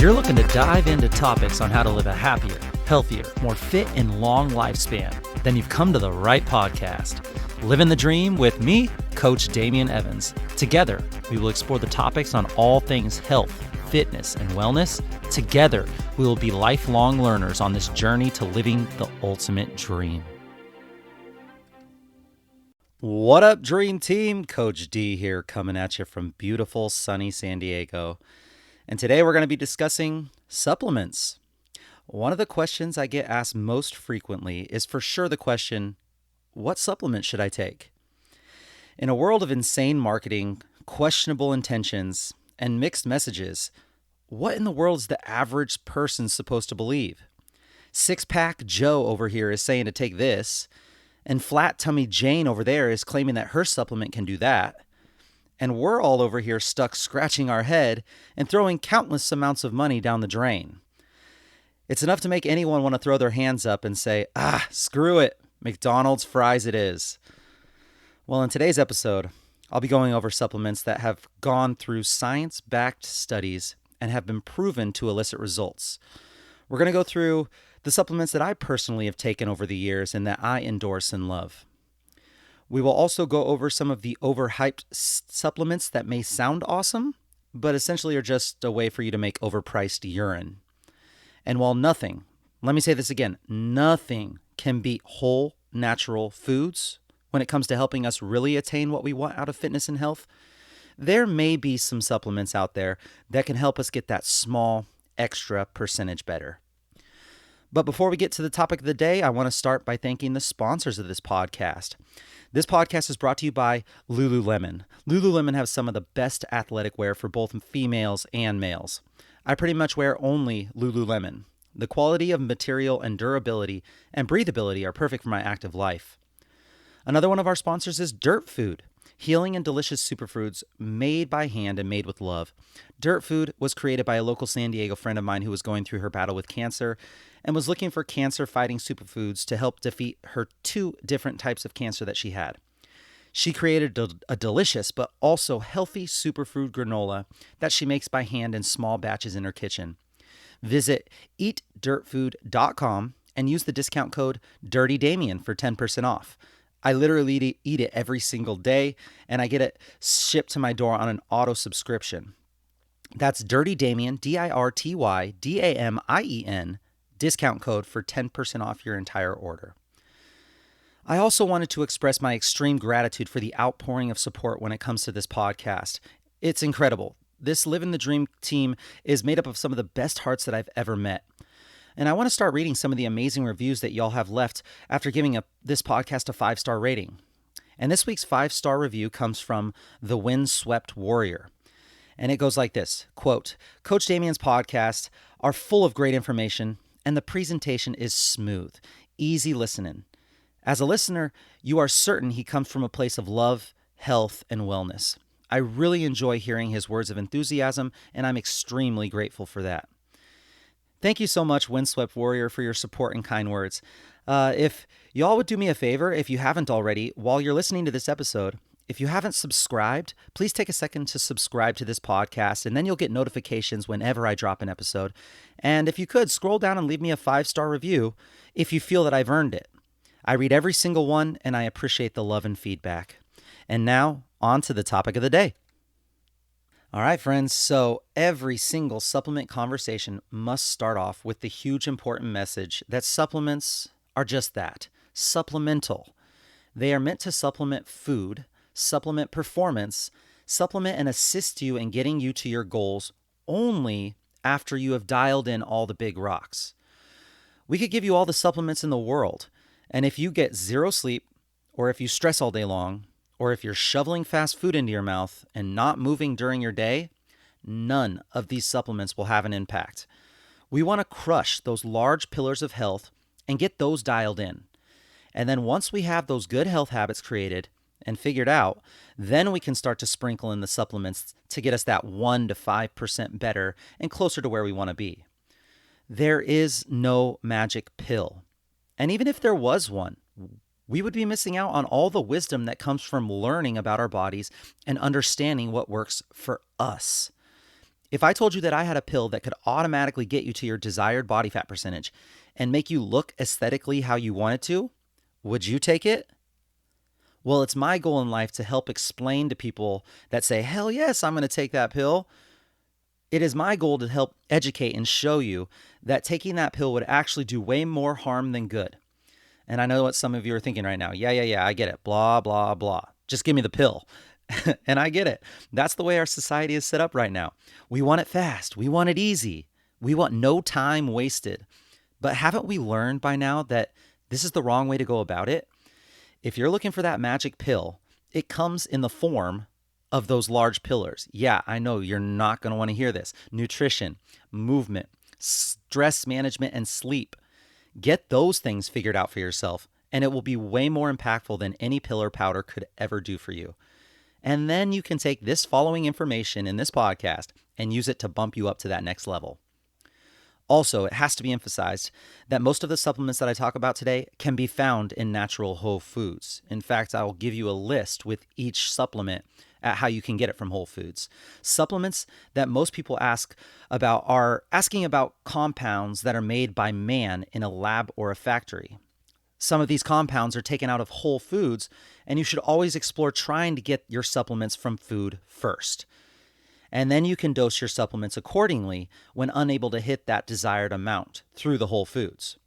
you're looking to dive into topics on how to live a happier, healthier, more fit, and long lifespan, then you've come to the right podcast. Livin the Dream with me, Coach Damian Evans. Together, we will explore the topics on all things health, fitness, and wellness. Together, we will be lifelong learners on this journey to living the ultimate dream. What up, Dream Team? Coach D here, coming at you from beautiful, sunny San Diego. And today we're going to be discussing supplements. One of the questions I get asked most frequently is for sure the question, what supplement should I take? In a world of insane marketing, questionable intentions, and mixed messages, what in the world is the average person supposed to believe? Six-pack Joe over here is saying to take this, and flat tummy Jane over there is claiming that her supplement can do that. And we're all over here stuck scratching our head and throwing countless amounts of money down the drain. It's enough to make anyone want to throw their hands up and say, screw it, McDonald's fries it is. Well, in today's episode, I'll be going over supplements that have gone through science-backed studies and have been proven to elicit results. We're going to go through the supplements that I personally have taken over the years and that I endorse and love. We will also go over some of the overhyped supplements that may sound awesome, but essentially are just a way for you to make overpriced urine. And while nothing, let me say this again, nothing can beat whole natural foods when it comes to helping us really attain what we want out of fitness and health, there may be some supplements out there that can help us get that small extra percentage better. But before we get to the topic of the day, I want to start by thanking the sponsors of this podcast. This podcast is brought to you by Lululemon. Lululemon has some of the best athletic wear for both females and males. I pretty much wear only Lululemon. The quality of material and durability and breathability are perfect for my active life. Another one of our sponsors is Dirt Food, healing and delicious superfoods made by hand and made with love. Dirt Food was created by a local San Diego friend of mine who was going through her battle with cancer and was looking for cancer-fighting superfoods to help defeat her 2 different types of cancer that she had. She created a delicious but also healthy superfood granola that she makes by hand in small batches in her kitchen. Visit eatdirtfood.com and use the discount code DirtyDamian for 10% off. I literally eat it every single day, and I get it shipped to my door on an auto subscription. That's Dirty Damien, DIRTYDAMIEN, discount code for 10% off your entire order. I also wanted to express my extreme gratitude for the outpouring of support when it comes to this podcast. It's incredible. This Livin the Dream team is made up of some of the best hearts that I've ever met. And I want to start reading some of the amazing reviews that y'all have left after giving this podcast a 5-star rating. And this week's 5-star review comes from The Windswept Warrior. And it goes like this, quote, Coach Damian's podcasts are full of great information and the presentation is smooth, easy listening. As a listener, you are certain he comes from a place of love, health, and wellness. I really enjoy hearing his words of enthusiasm, and I'm extremely grateful for that. Thank you so much, Windswept Warrior, for your support and kind words. If y'all would do me a favor, if you haven't already, while you're listening to this episode, if you haven't subscribed, please take a second to subscribe to this podcast, and then you'll get notifications whenever I drop an episode. And if you could, scroll down and leave me a 5-star review if you feel that I've earned it. I read every single one, and I appreciate the love and feedback. And now, on to the topic of the day. All right, friends, so every single supplement conversation must start off with the huge important message that supplements are just that, supplemental. They are meant to supplement food, supplement performance, supplement and assist you in getting you to your goals only after you have dialed in all the big rocks. We could give you all the supplements in the world, and if you get 0 sleep, or if you stress all day long, or if you're shoveling fast food into your mouth and not moving during your day, none of these supplements will have an impact. We want to crush those large pillars of health and get those dialed in. And then once we have those good health habits created and figured out, then we can start to sprinkle in the supplements to get us that 1 to 5% better and closer to where we want to be. There is no magic pill. And even if there was one, we would be missing out on all the wisdom that comes from learning about our bodies and understanding what works for us. If I told you that I had a pill that could automatically get you to your desired body fat percentage and make you look aesthetically how you wanted to, would you take it? Well, it's my goal in life to help explain to people that say, hell yes, I'm going to take that pill. It is my goal to help educate and show you that taking that pill would actually do way more harm than good. And I know what some of you are thinking right now. Yeah, I get it. Blah, blah, blah. Just give me the pill. And I get it. That's the way our society is set up right now. We want it fast. We want it easy. We want no time wasted. But haven't we learned by now that this is the wrong way to go about it? If you're looking for that magic pill, it comes in the form of those large pillars. Yeah, I know you're not going to want to hear this. Nutrition, movement, stress management, and sleep. Get those things figured out for yourself, and it will be way more impactful than any pill or powder could ever do for you. And then you can take this following information in this podcast and use it to bump you up to that next level. Also, it has to be emphasized that most of the supplements that I talk about today can be found in natural whole foods. In fact, I'll give you a list with each supplement at how you can get it from Whole Foods. Supplements that most people ask about are asking about compounds that are made by man in a lab or a factory. Some of these compounds are taken out of whole foods, and you should always explore trying to get your supplements from food first. And then you can dose your supplements accordingly when unable to hit that desired amount through the whole foods.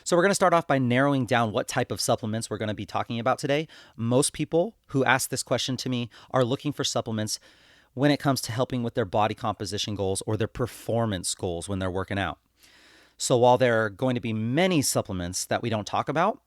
So we're going to start off by narrowing down what type of supplements we're going to be talking about today. Most people who ask this question to me are looking for supplements when it comes to helping with their body composition goals or their performance goals when they're working out. So while there are going to be many supplements that we don't talk about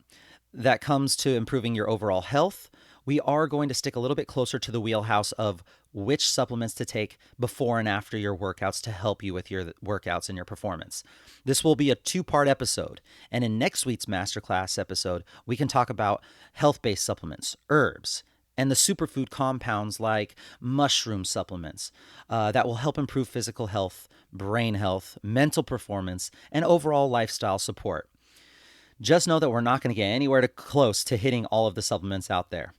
that comes to improving your overall health, we are going to stick a little bit closer to the wheelhouse of which supplements to take before and after your workouts to help you with your workouts and your performance. This will be a 2-part episode. And in next week's masterclass episode, we can talk about health-based supplements, herbs, and the superfood compounds like mushroom supplements that will help improve physical health, brain health, mental performance, and overall lifestyle support. Just know that we're not going to get anywhere close to hitting all of the supplements out there.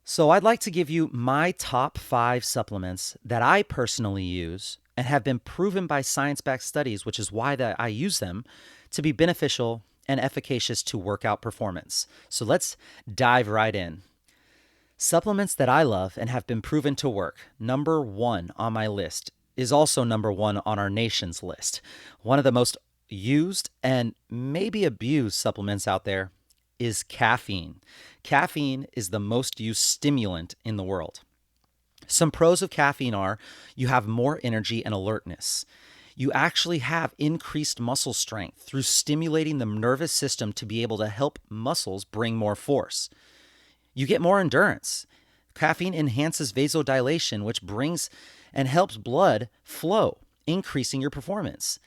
So I'd like to give you my top 5 supplements that I personally use and have been proven by science-backed studies, which is why that I use them, to be beneficial and efficacious to workout performance. So let's dive right in. Supplements that I love and have been proven to work. Number 1 on my list is also number 1 on our nation's list. One of the most used and maybe abused supplements out there is caffeine. Caffeine is the most used stimulant in the world. Some pros of caffeine are you have more energy and alertness. You actually have increased muscle strength through stimulating the nervous system to be able to help muscles bring more force. You get more endurance. Caffeine enhances vasodilation, which brings and helps blood flow, increasing your performance.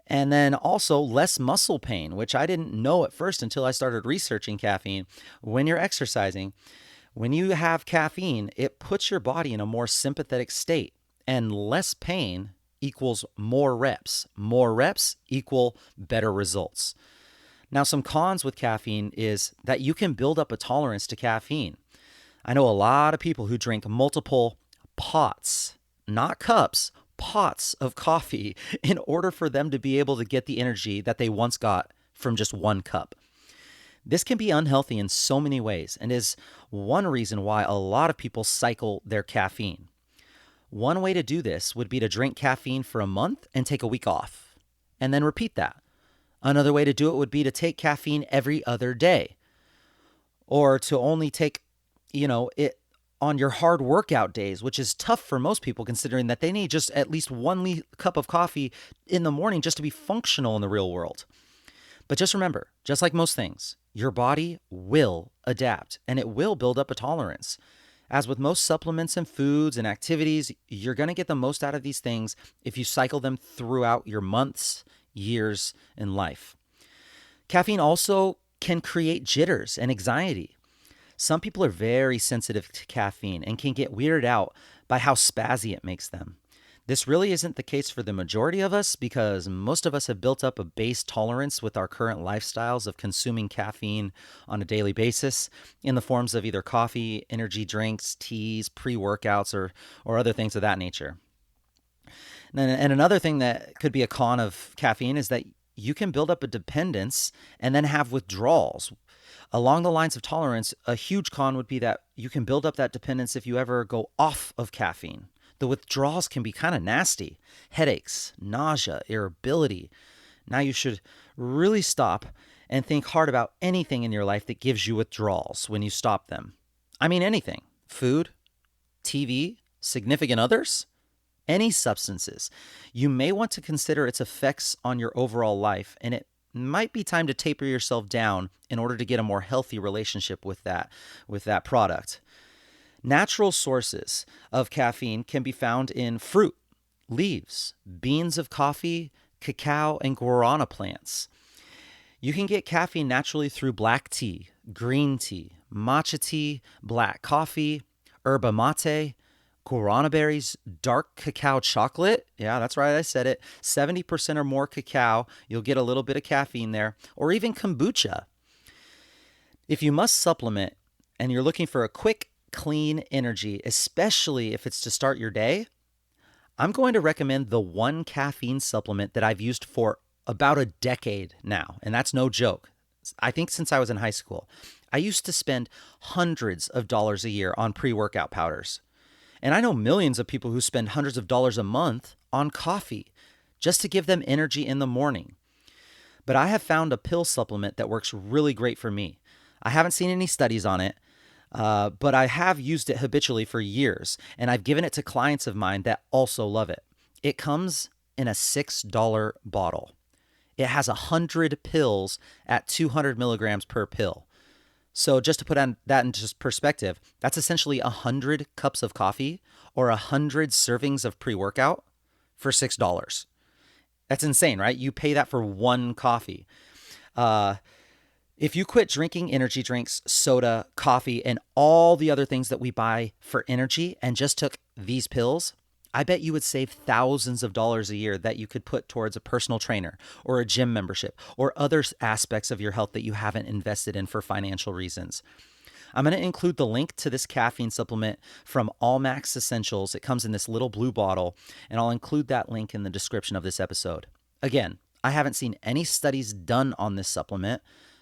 And then also less muscle pain, which I didn't know at first until I started researching caffeine. When you're exercising, when you have caffeine, it puts your body in a more sympathetic state, and less pain equals more reps. More reps equal better results. Now, some cons with caffeine is that you can build up a tolerance to caffeine. I know a lot of people who drink multiple pots, not cups, pots of coffee in order for them to be able to get the energy that they once got from just one cup. This can be unhealthy in so many ways and is one reason why a lot of people cycle their caffeine. One way to do this would be to drink caffeine for a month and take a week off, and then repeat that. Another way to do it would be to take caffeine every other day, or to only take, it on your hard workout days, which is tough for most people considering that they need just at least 1 cup of coffee in the morning just to be functional in the real world. But just remember, just like most things, your body will adapt and it will build up a tolerance. As with most supplements and foods and activities, you're going to get the most out of these things if you cycle them throughout your months, years in life. Caffeine also can create jitters and anxiety. Some people are very sensitive to caffeine and can get weirded out by how spazzy it makes them. This really isn't the case for the majority of us because most of us have built up a base tolerance with our current lifestyles of consuming caffeine on a daily basis in the forms of either coffee, energy drinks, teas, pre-workouts, or other things of that nature. And another thing that could be a con of caffeine is that you can build up a dependence and then have withdrawals. Along the lines of tolerance, a huge con would be that you can build up that dependence if you ever go off of caffeine. The withdrawals can be kind of nasty: headaches, nausea, irritability. Now you should really stop and think hard about anything in your life that gives you withdrawals when you stop them. I mean, anything: food, TV, significant others, any substances. You may want to consider its effects on your overall life, and it might be time to taper yourself down in order to get a more healthy relationship with that product. Natural sources of caffeine can be found in fruit, leaves, beans of coffee, cacao, and guarana plants. You can get caffeine naturally through black tea, green tea, matcha tea, black coffee, yerba mate, guarana berries, dark cacao chocolate. Yeah, that's right, I said it. 70% or more cacao. You'll get a little bit of caffeine there. Or even kombucha. If you must supplement and you're looking for a quick, clean energy, especially if it's to start your day, I'm going to recommend the one caffeine supplement that I've used for about a decade now. And that's no joke. I think since I was in high school, I used to spend hundreds of dollars a year on pre-workout powders. And I know millions of people who spend hundreds of dollars a month on coffee just to give them energy in the morning. But I have found a pill supplement that works really great for me. I haven't seen any studies on it, but I have used it habitually for years, and I've given it to clients of mine that also love it. It comes in a $6 bottle. It has 100 pills at 200 milligrams per pill. So just to put that into perspective, that's essentially 100 cups of coffee or 100 servings of pre-workout for $6. That's insane, right? You pay that for one coffee. If you quit drinking energy drinks, soda, coffee, and all the other things that we buy for energy and just took these pills, I bet you would save thousands of dollars a year that you could put towards a personal trainer or a gym membership or other aspects of your health that you haven't invested in for financial reasons. I'm going to include the link to this caffeine supplement from All Max Essentials. It comes in this little blue bottle, and I'll include that link in the description of this episode. Again, I haven't seen any studies done on this supplement.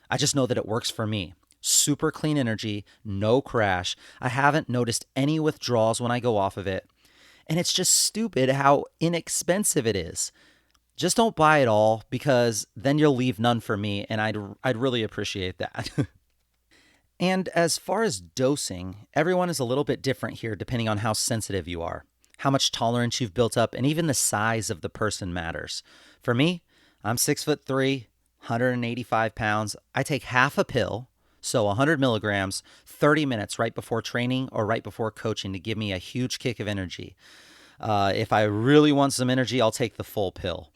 I just know that it works for me. Super clean energy, no crash. I haven't noticed any withdrawals when I go off of it. And it's just stupid how inexpensive it is. Just don't buy it all, because then you'll leave none for me, and I'd really appreciate that. And as far as dosing, everyone is a little bit different here depending on how sensitive you are, how much tolerance you've built up, and even the size of the person matters. For me, I'm 6'3", 185 pounds. I take half a pill, so 100 milligrams, 30 minutes right before training or right before coaching to give me a huge kick of energy. If I really want some energy, I'll take the full pill.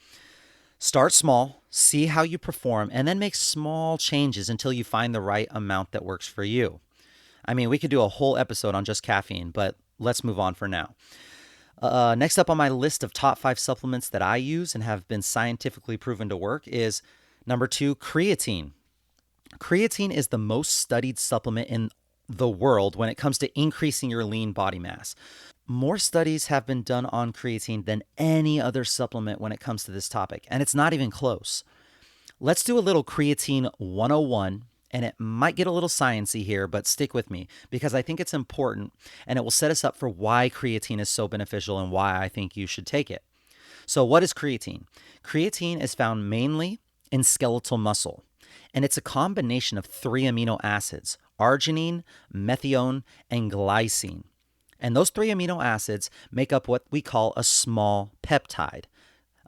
Start small, see how you perform, and then make small changes until you find the right amount that works for you. I mean, we could do a whole episode on just caffeine, but let's move on for now. Next up on my list of top 5 supplements that I use and have been scientifically proven to work is number 2, creatine. Creatine is the most studied supplement in the world when it comes to increasing your lean body mass. More studies have been done on creatine than any other supplement when it comes to this topic, and it's not even close. Let's do a little creatine 101, and it might get a little sciencey here, but stick with me because I think it's important, and it will set us up for why creatine is so beneficial and why I think you should take it. So what is creatine? Creatine is found mainly in skeletal muscle, and it's a combination of 3 amino acids: arginine, methionine, and glycine. And those 3 amino acids make up what we call a small peptide.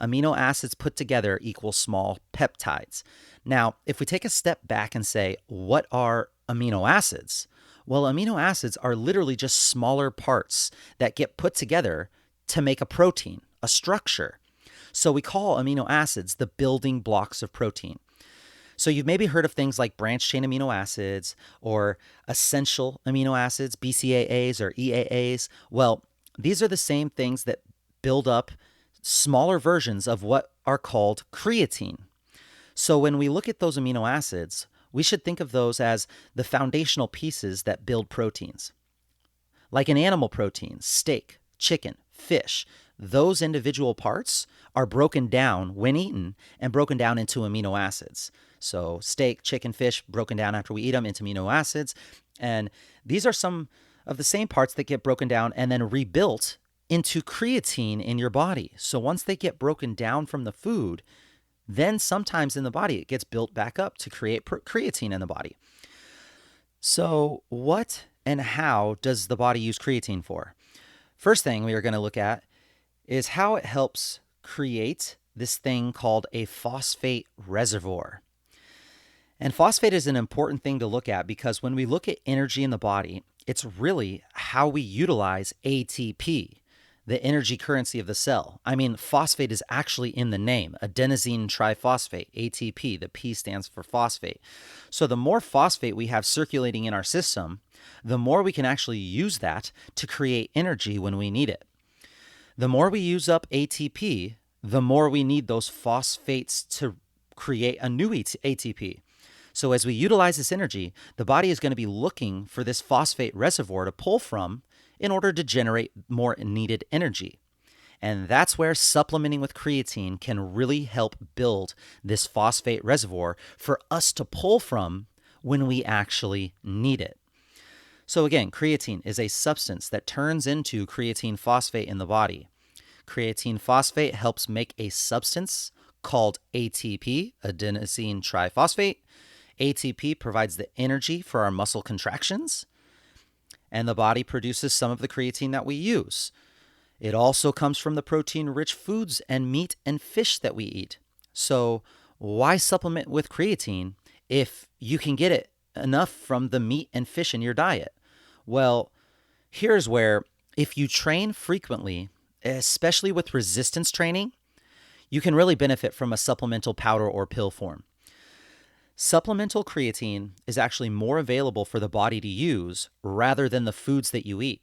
Amino acids put together equal small peptides. Now, if we take a step back and say, what are amino acids? Well, amino acids are literally just smaller parts that get put together to make a protein, a structure. So we call amino acids the building blocks of protein. So you've maybe heard of things like branched chain amino acids or essential amino acids, BCAAs or EAAs. Well, these are the same things that build up smaller versions of what are called creatine. So when we look at those amino acids, we should think of those as the foundational pieces that build proteins. Like in animal proteins, steak, chicken, fish, those individual parts are broken down when eaten and broken down into amino acids. So steak, chicken, fish, broken down after we eat them into amino acids. And these are some of the same parts that get broken down and then rebuilt into creatine in your body. So once they get broken down from the food, then sometimes in the body it gets built back up to create creatine in the body. So what and how does the body use creatine for? First thing we are going to look at is how it helps create this thing called a phosphate reservoir. And phosphate is an important thing to look at because when we look at energy in the body, it's really how we utilize ATP, the energy currency of the cell. I mean, phosphate is actually in the name, adenosine triphosphate, ATP. The P stands for phosphate. So the more phosphate we have circulating in our system, the more we can actually use that to create energy when we need it. The more we use up ATP, the more we need those phosphates to create a new ATP. So as we utilize this energy, the body is going to be looking for this phosphate reservoir to pull from in order to generate more needed energy. And that's where supplementing with creatine can really help build this phosphate reservoir for us to pull from when we actually need it. So again, creatine is a substance that turns into creatine phosphate in the body. Creatine phosphate helps make a substance called ATP, adenosine triphosphate. ATP provides the energy for our muscle contractions, and the body produces some of the creatine that we use. It also comes from the protein-rich foods and meat and fish that we eat. So why supplement with creatine if you can get it enough from the meat and fish in your diet? Well, here's where if you train frequently, especially with resistance training, you can really benefit from a supplemental powder or pill form. Supplemental creatine is actually more available for the body to use rather than the foods that you eat.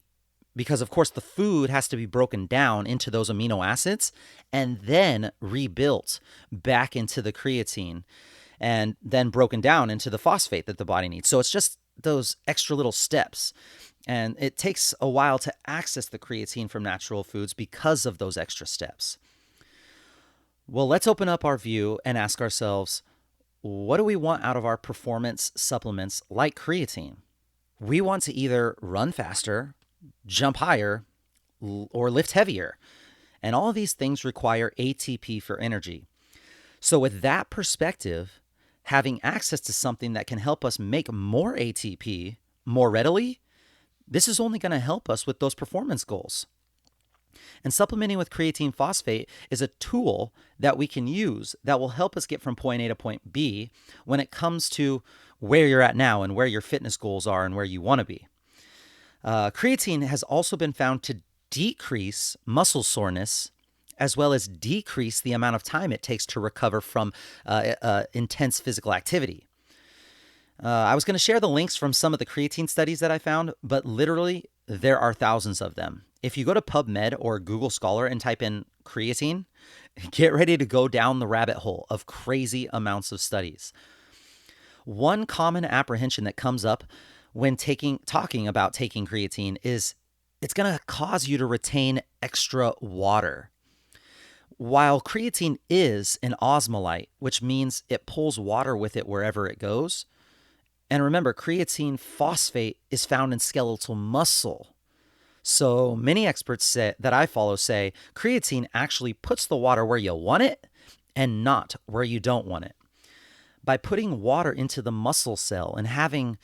Because, of course, the food has to be broken down into those amino acids and then rebuilt back into the creatine and then broken down into the phosphate that the body needs. So it's just those extra little steps. And it takes a while to access the creatine from natural foods because of those extra steps. Well, let's open up our view and ask ourselves, what do we want out of our performance supplements like creatine? We want to either run faster, jump higher, or lift heavier. And all of these things require ATP for energy. So with that perspective, having access to something that can help us make more ATP more readily, this is only going to help us with those performance goals. And supplementing with creatine phosphate is a tool that we can use that will help us get from point A to point B when it comes to where you're at now and where your fitness goals are and where you want to be. Creatine has also been found to decrease muscle soreness as well as decrease the amount of time it takes to recover from intense physical activity. I was going to share the links from some of the creatine studies that I found, but literally there are thousands of them. If you go to PubMed or Google Scholar and type in creatine, get ready to go down the rabbit hole of crazy amounts of studies. One common apprehension that comes up when talking about taking creatine is it's going to cause you to retain extra water. While creatine is an osmolyte, which means it pulls water with it wherever it goes, and remember, creatine phosphate is found in skeletal muscle. So many experts that I follow say creatine actually puts the water where you want it and not where you don't want it. By putting water into the muscle cell and having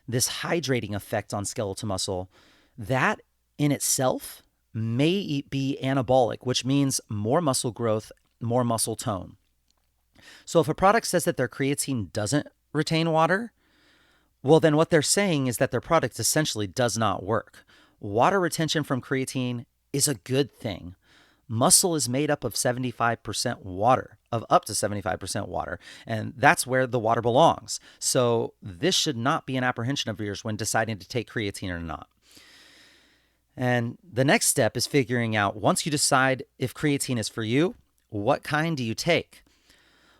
this hydrating effect on skeletal muscle, that in itself may be anabolic, which means more muscle growth, more muscle tone. So if a product says that their creatine doesn't retain water, well, then what they're saying is that their product essentially does not work. Water retention from creatine is a good thing. Muscle is made up of 75% water, of up to 75% water, and that's where the water belongs. So this should not be an apprehension of yours when deciding to take creatine or not. And the next step is figuring out, once you decide if creatine is for you, what kind do you take?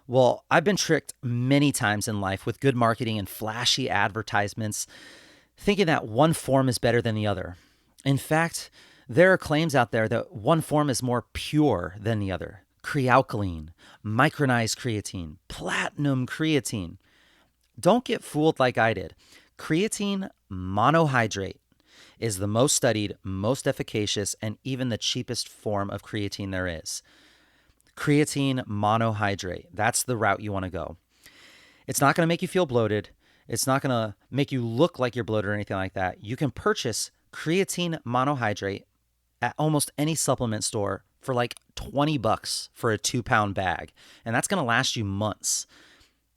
Well, I've been tricked many times in life with good marketing and flashy advertisements, thinking that one form is better than the other. In fact, There are claims out there that one form is more pure than the other. Crealkaline, micronized creatine, platinum creatine. Don't get fooled like I did. Creatine monohydrate is the most studied, most efficacious, and even the cheapest form of creatine there is. Creatine monohydrate. That's the route you want to go. It's not going to make you feel bloated. It's not going to make you look like you're bloated or anything like that. You can purchase creatine monohydrate at almost any supplement store for like $20 for a 2-pound bag. And that's going to last you months.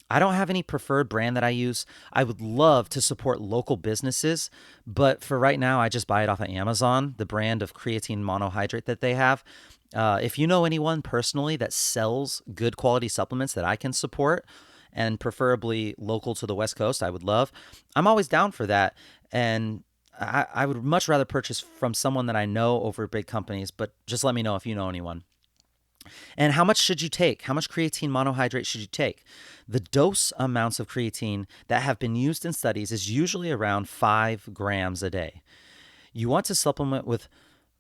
I don't have any preferred brand that I use. I would love to support local businesses, but for right now, I just buy it off of Amazon, the brand of creatine monohydrate that they have. If you know anyone personally that sells good quality supplements that I can support, and preferably local to the West Coast, I would love. I'm always down for that. And I would much rather purchase from someone that I know over big companies, but just let me know if you know anyone. And how much should you take? How much creatine monohydrate should you take? The dose amounts of creatine that have been used in studies is usually around 5 grams a day. You want to supplement with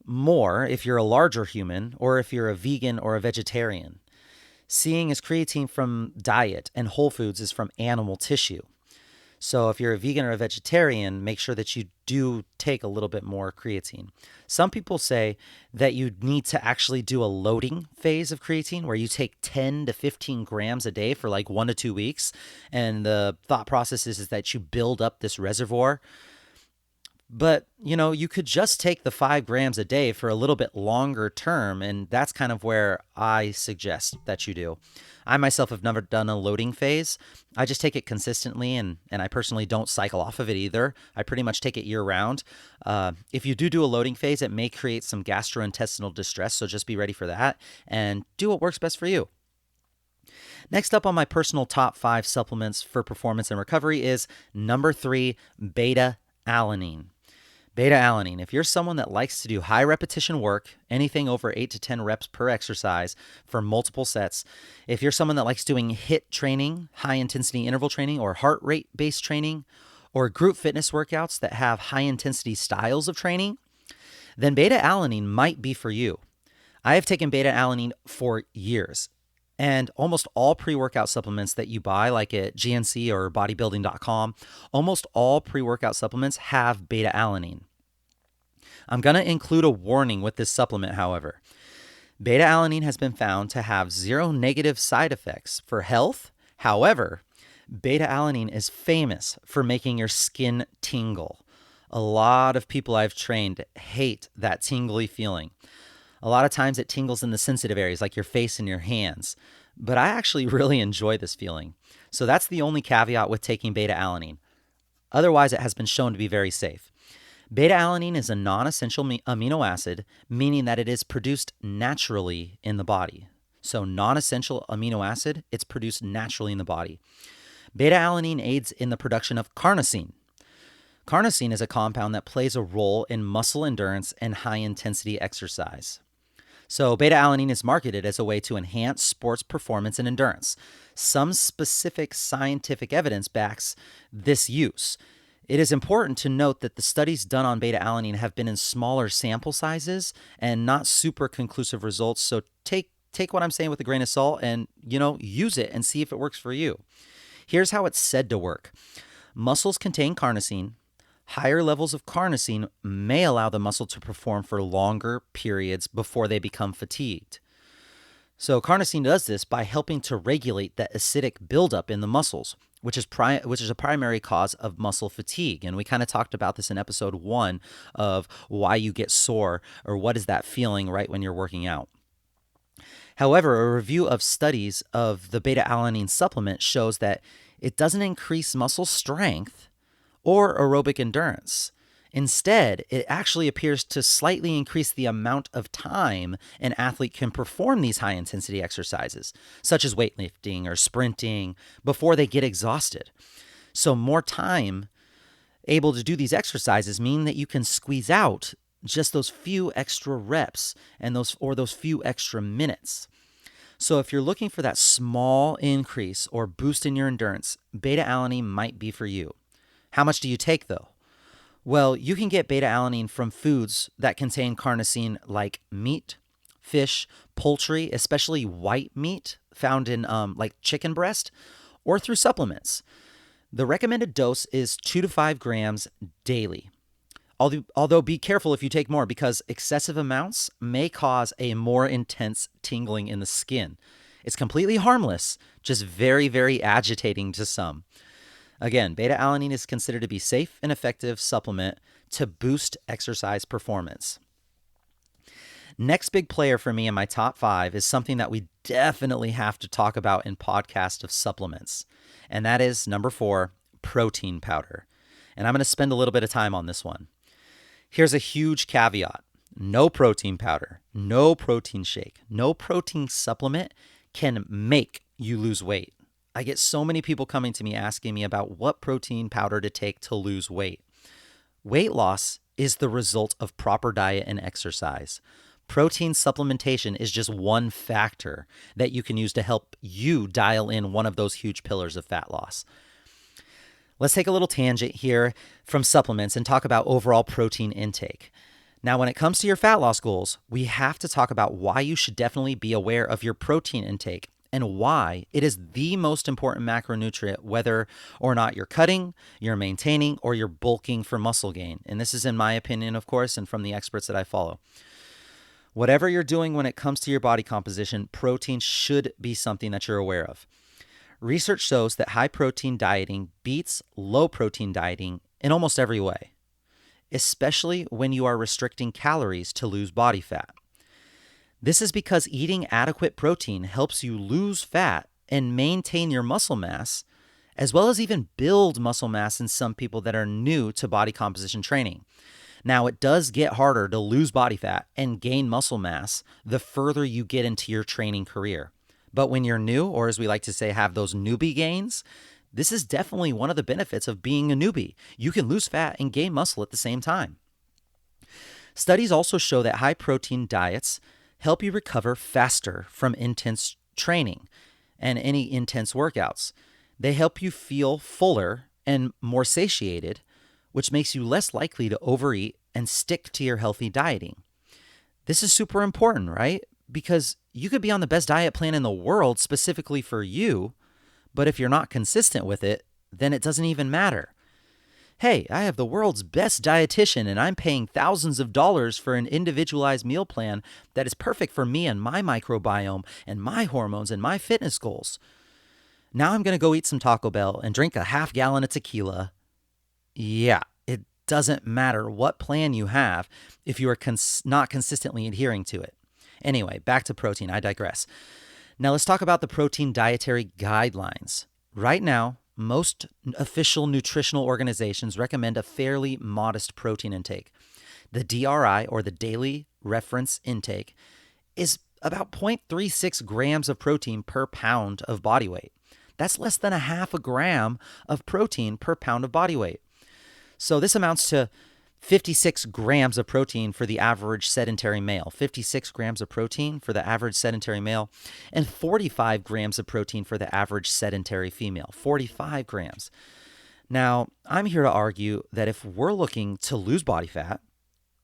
more if you're a larger human or if you're a vegan or a vegetarian. Seeing as creatine from diet and whole foods is from animal tissue. So if you're a vegan or a vegetarian, make sure that you do take a little bit more creatine. Some people say that you need to actually do a loading phase of creatine where you take 10 to 15 grams a day for like 1 to 2 weeks. And the thought process is that you build up this reservoir. But, you could just take the 5 grams a day for a little bit longer term, and that's kind of where I suggest that you do. I myself have never done a loading phase. I just take it consistently, and I personally don't cycle off of it either. I pretty much take it year-round. If you do a loading phase, it may create some gastrointestinal distress, so just be ready for that, and do what works best for you. Next up on my personal top 5 supplements for performance and recovery is number 3, beta-alanine. Beta-alanine. If you're someone that likes to do high repetition work, anything over 8 to 10 reps per exercise for multiple sets, if you're someone that likes doing HIIT training, high intensity interval training, or heart rate based training, or group fitness workouts that have high intensity styles of training, then beta-alanine might be for you. I have taken beta-alanine for years. And almost all pre-workout supplements that you buy, like at GNC or bodybuilding.com, almost all pre-workout supplements have beta-alanine. I'm going to include a warning with this supplement, however. Beta-alanine has been found to have 0 negative side effects for health. However, beta-alanine is famous for making your skin tingle. A lot of people I've trained hate that tingly feeling. A lot of times it tingles in the sensitive areas like your face and your hands, but I actually really enjoy this feeling. So that's the only caveat with taking beta-alanine. Otherwise, it has been shown to be very safe. Beta-alanine is a non-essential amino acid, meaning that it is produced naturally in the body. So non-essential amino acid, it's produced naturally in the body. Beta-alanine aids in the production of carnosine. Carnosine is a compound that plays a role in muscle endurance and high-intensity exercise. So beta-alanine is marketed as a way to enhance sports performance and endurance. Some specific scientific evidence backs this use. It is important to note that the studies done on beta-alanine have been in smaller sample sizes and not super conclusive results. So take what I'm saying with a grain of salt and, use it and see if it works for you. Here's how it's said to work. Muscles contain carnosine. Higher levels of carnosine may allow the muscle to perform for longer periods before they become fatigued. So carnosine does this by helping to regulate the acidic buildup in the muscles, which is a primary cause of muscle fatigue. And we kind of talked about this in episode 1 of why you get sore or what is that feeling right when you're working out. However, a review of studies of the beta-alanine supplement shows that it doesn't increase muscle strength or aerobic endurance. Instead, it actually appears to slightly increase the amount of time an athlete can perform these high-intensity exercises, such as weightlifting or sprinting, before they get exhausted. So more time able to do these exercises mean that you can squeeze out just those few extra reps and those few extra minutes. So if you're looking for that small increase or boost in your endurance, beta-alanine might be for you. How much do you take though? Well, you can get beta alanine from foods that contain carnosine like meat, fish, poultry, especially white meat found in like chicken breast, or through supplements. The recommended dose is 2 to 5 grams daily. Although be careful if you take more because excessive amounts may cause a more intense tingling in the skin. It's completely harmless, just very, very agitating to some. Again, beta alanine is considered to be safe and effective supplement to boost exercise performance. Next big player for me in my top 5 is something that we definitely have to talk about in podcast of supplements. And that is number 4, protein powder. And I'm going to spend a little bit of time on this one. Here's a huge caveat. No protein powder, no protein shake, no protein supplement can make you lose weight. I get so many people coming to me asking me about what protein powder to take to lose weight. Weight loss is the result of proper diet and exercise. Protein supplementation is just one factor that you can use to help you dial in one of those huge pillars of fat loss. Let's take a little tangent here from supplements and talk about overall protein intake. Now, when it comes to your fat loss goals, we have to talk about why you should definitely be aware of your protein intake and why it is the most important macronutrient, whether or not you're cutting, you're maintaining, or you're bulking for muscle gain. And this is in my opinion, of course, and from the experts that I follow. Whatever you're doing when it comes to your body composition, protein should be something that you're aware of. Research shows that high protein dieting beats low protein dieting in almost every way, especially when you are restricting calories to lose body fat. This is because eating adequate protein helps you lose fat and maintain your muscle mass, as well as even build muscle mass in some people that are new to body composition training. Now, it does get harder to lose body fat and gain muscle mass the further you get into your training career. But when you're new, or as we like to say, have those newbie gains, this is definitely one of the benefits of being a newbie. You can lose fat and gain muscle at the same time. Studies also show that high protein diets help you recover faster from intense training and any intense workouts. They help you feel fuller and more satiated, which makes you less likely to overeat and stick to your healthy dieting. This is super important, right? Because you could be on the best diet plan in the world specifically for you, but if you're not consistent with it, then it doesn't even matter. Hey, I have the world's best dietitian and I'm paying thousands of dollars for an individualized meal plan that is perfect for me and my microbiome and my hormones and my fitness goals. Now I'm going to go eat some Taco Bell and drink a half gallon of tequila. Yeah, it doesn't matter what plan you have if you are not consistently adhering to it. Anyway, back to protein. I digress. Now let's talk about the protein dietary guidelines. Right now, most official nutritional organizations recommend a fairly modest protein intake. The DRI, or the daily reference intake, is about 0.36 grams of protein per pound of body weight. That's less than a half a gram of protein per pound of body weight. So this amounts to 56 grams of protein for the average sedentary male, 56 grams of protein for the average sedentary male, and 45 grams of protein for the average sedentary female, 45 grams. Now, I'm here to argue that if we're looking to lose body fat,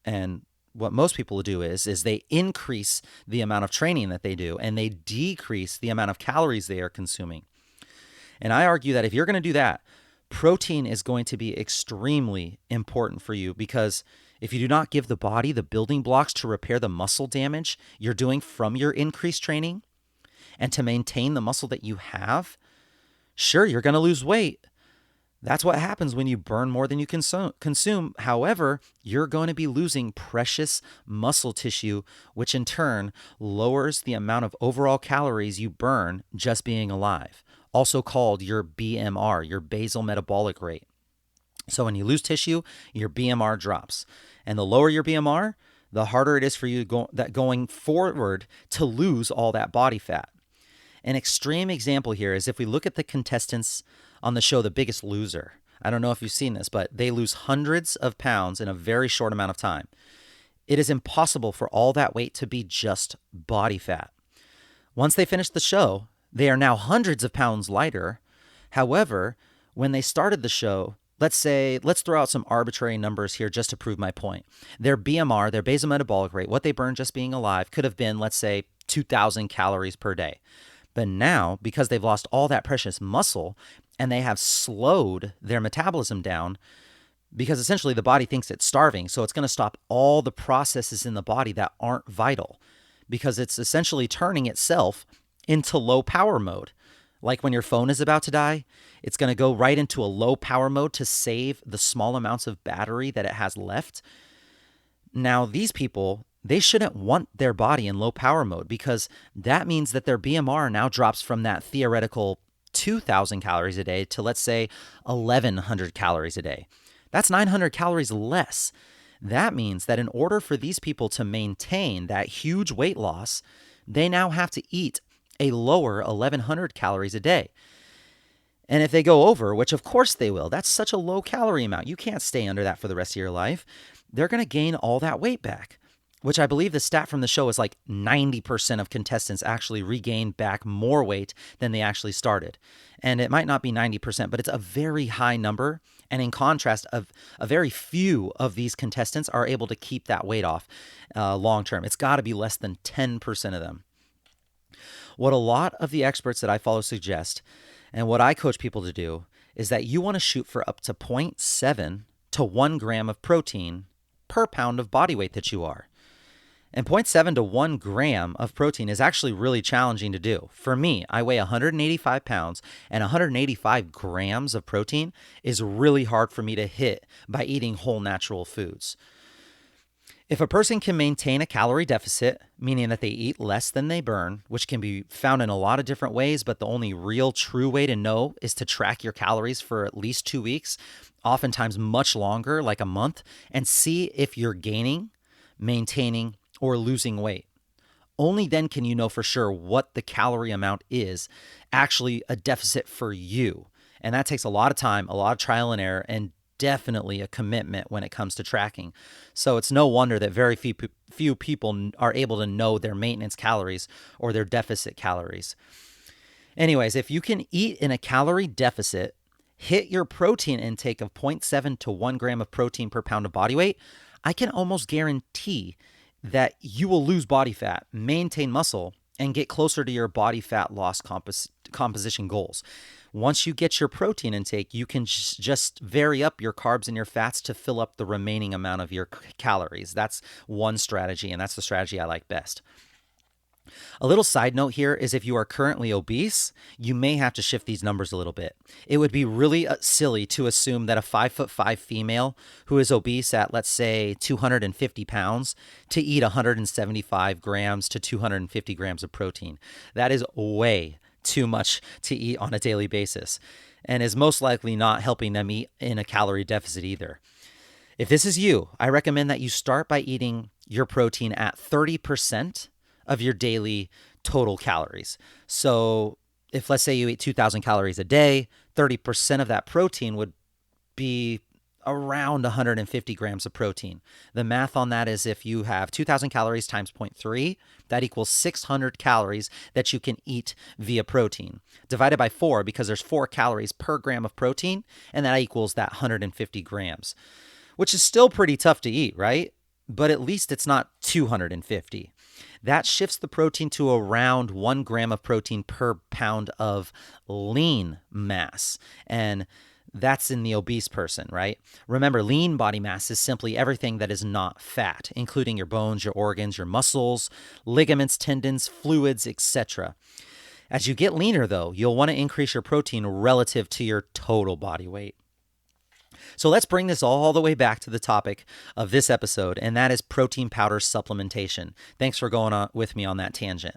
and what most people do is they increase the amount of training that they do, and they decrease the amount of calories they are consuming. And I argue that if you're going to do that, protein is going to be extremely important for you because if you do not give the body the building blocks to repair the muscle damage you're doing from your increased training and to maintain the muscle that you have, sure, you're going to lose weight. That's what happens when you burn more than you consume. However, you're going to be losing precious muscle tissue, which in turn lowers the amount of overall calories you burn just being alive. Also called your BMR, your basal metabolic rate. So when you lose tissue, your BMR drops. And the lower your BMR, the harder it is for you going forward to lose all that body fat. An extreme example here is if we look at the contestants on the show The Biggest Loser. I don't know if you've seen this, but they lose hundreds of pounds in a very short amount of time. It is impossible for all that weight to be just body fat. Once they finish the show, they are now hundreds of pounds lighter. However, when they started the show, let's throw out some arbitrary numbers here just to prove my point. Their BMR, their basal metabolic rate, what they burn just being alive, could have been, let's say, 2,000 calories per day. But now, because they've lost all that precious muscle and they have slowed their metabolism down, because essentially the body thinks it's starving, so it's going to stop all the processes in the body that aren't vital, because it's essentially turning itself into low power mode. Like when your phone is about to die, it's going to go right into a low power mode to save the small amounts of battery that it has left. Now, these people, they shouldn't want their body in low power mode, because that means that their BMR now drops from that theoretical 2,000 calories a day to, let's say, 1,100 calories a day. That's 900 calories less. That means that in order for these people to maintain that huge weight loss, they now have to eat a lower 1,100 calories a day. And if they go over, which of course they will, that's such a low calorie amount. You can't stay under that for the rest of your life. They're going to gain all that weight back, which I believe the stat from the show is like 90% of contestants actually regain back more weight than they actually started. And it might not be 90%, but it's a very high number. And in contrast, a very few of these contestants are able to keep that weight off long term. It's got to be less than 10% of them. What a lot of the experts that I follow suggest, and what I coach people to do, is that you want to shoot for up to 0.7 to 1 gram of protein per pound of body weight that you are. And 0.7 to 1 gram of protein is actually really challenging to do. For me, I weigh 185 pounds, and 185 grams of protein is really hard for me to hit by eating whole natural foods. If a person can maintain a calorie deficit, meaning that they eat less than they burn, which can be found in a lot of different ways, but the only real true way to know is to track your calories for at least 2 weeks, oftentimes much longer, like a month, and see if you're gaining, maintaining, or losing weight. Only then can you know for sure what the calorie amount is actually a deficit for you. And that takes a lot of time, a lot of trial and error, and definitely a commitment when it comes to tracking. So it's no wonder that very few people are able to know their maintenance calories or their deficit calories. Anyways, if you can eat in a calorie deficit, hit your protein intake of 0.7 to 1 gram of protein per pound of body weight, I can almost guarantee that you will lose body fat, maintain muscle, and get closer to your body fat loss composition goals. Once you get your protein intake, you can just vary up your carbs and your fats to fill up the remaining amount of your calories. That's one strategy, and that's the strategy I like best. A little side note here is if you are currently obese, you may have to shift these numbers a little bit. It would be really silly to assume that a 5'5" female who is obese at, let's say, 250 pounds to eat 175 grams to 250 grams of protein. That is way too much to eat on a daily basis, and is most likely not helping them eat in a calorie deficit either. If this is you, I recommend that you start by eating your protein at 30% of your daily total calories. So if, let's say, you eat 2,000 calories a day, 30% of that protein would be around 150 grams of protein. The math on that is if you have 2,000 calories times 0.3, that equals 600 calories that you can eat via protein. Divided by 4, because there's 4 calories per gram of protein, and that equals that 150 grams, which is still pretty tough to eat, right? But at least it's not 250. That shifts the protein to around 1 gram of protein per pound of lean mass. And that's in the obese person, right? Remember, lean body mass is simply everything that is not fat, including your bones, your organs, your muscles, ligaments, tendons, fluids, etc. As you get leaner, though, you'll want to increase your protein relative to your total body weight. So let's bring this all the way back to the topic of this episode, and that is protein powder supplementation. Thanks for going on with me on that tangent.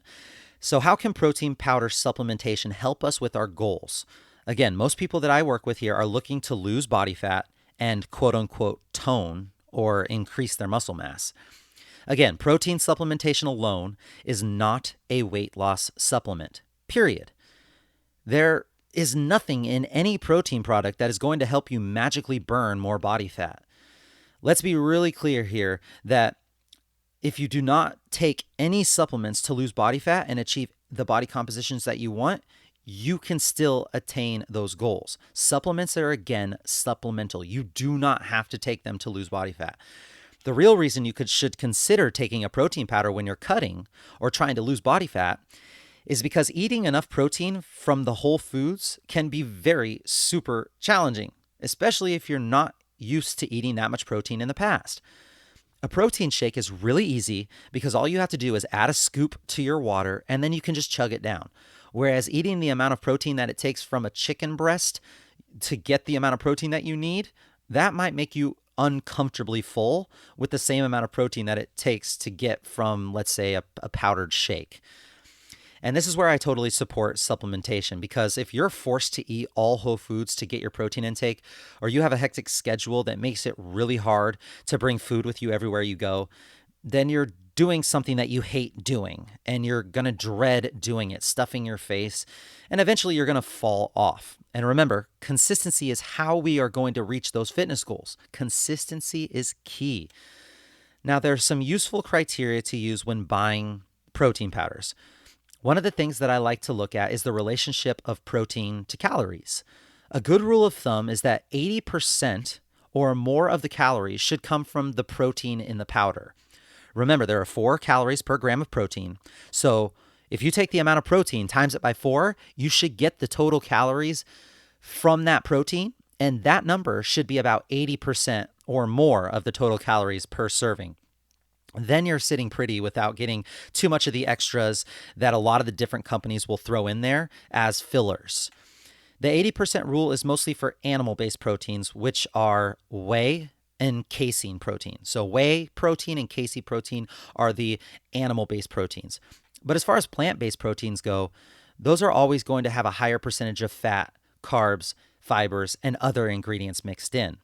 So how can protein powder supplementation help us with our goals? Again, most people that I work with here are looking to lose body fat and quote unquote tone or increase their muscle mass. Again, protein supplementation alone is not a weight loss supplement, period. There is nothing in any protein product that is going to help you magically burn more body fat. Let's be really clear here that if you do not take any supplements to lose body fat and achieve the body compositions that you want, you can still attain those goals. Supplements are, again, supplemental. You do not have to take them to lose body fat. The real reason you should consider taking a protein powder when you're cutting or trying to lose body fat is because eating enough protein from the whole foods can be very super challenging, especially if you're not used to eating that much protein in the past. A protein shake is really easy because all you have to do is add a scoop to your water and then you can just chug it down. Whereas eating the amount of protein that it takes from a chicken breast to get the amount of protein that you need, that might make you uncomfortably full with the same amount of protein that it takes to get from, let's say, a powdered shake. And this is where I totally support supplementation, because if you're forced to eat all whole foods to get your protein intake, or you have a hectic schedule that makes it really hard to bring food with you everywhere you go, then you're doing something that you hate doing, and you're going to dread doing it, stuffing your face, and eventually you're going to fall off. And remember, consistency is how we are going to reach those fitness goals. Consistency is key. Now, there's some useful criteria to use when buying protein powders. One of the things that I like to look at is the relationship of protein to calories. A good rule of thumb is that 80% or more of the calories should come from the protein in the powder. Remember, there are 4 calories per gram of protein. So if you take the amount of protein, times it by 4, you should get the total calories from that protein. And that number should be about 80% or more of the total calories per serving. Then you're sitting pretty without getting too much of the extras that a lot of the different companies will throw in there as fillers. The 80% rule is mostly for animal-based proteins, which are whey and casein protein. So whey protein and casein protein are the animal-based proteins. But as far as plant-based proteins go, those are always going to have a higher percentage of fat, carbs, fibers, and other ingredients mixed in.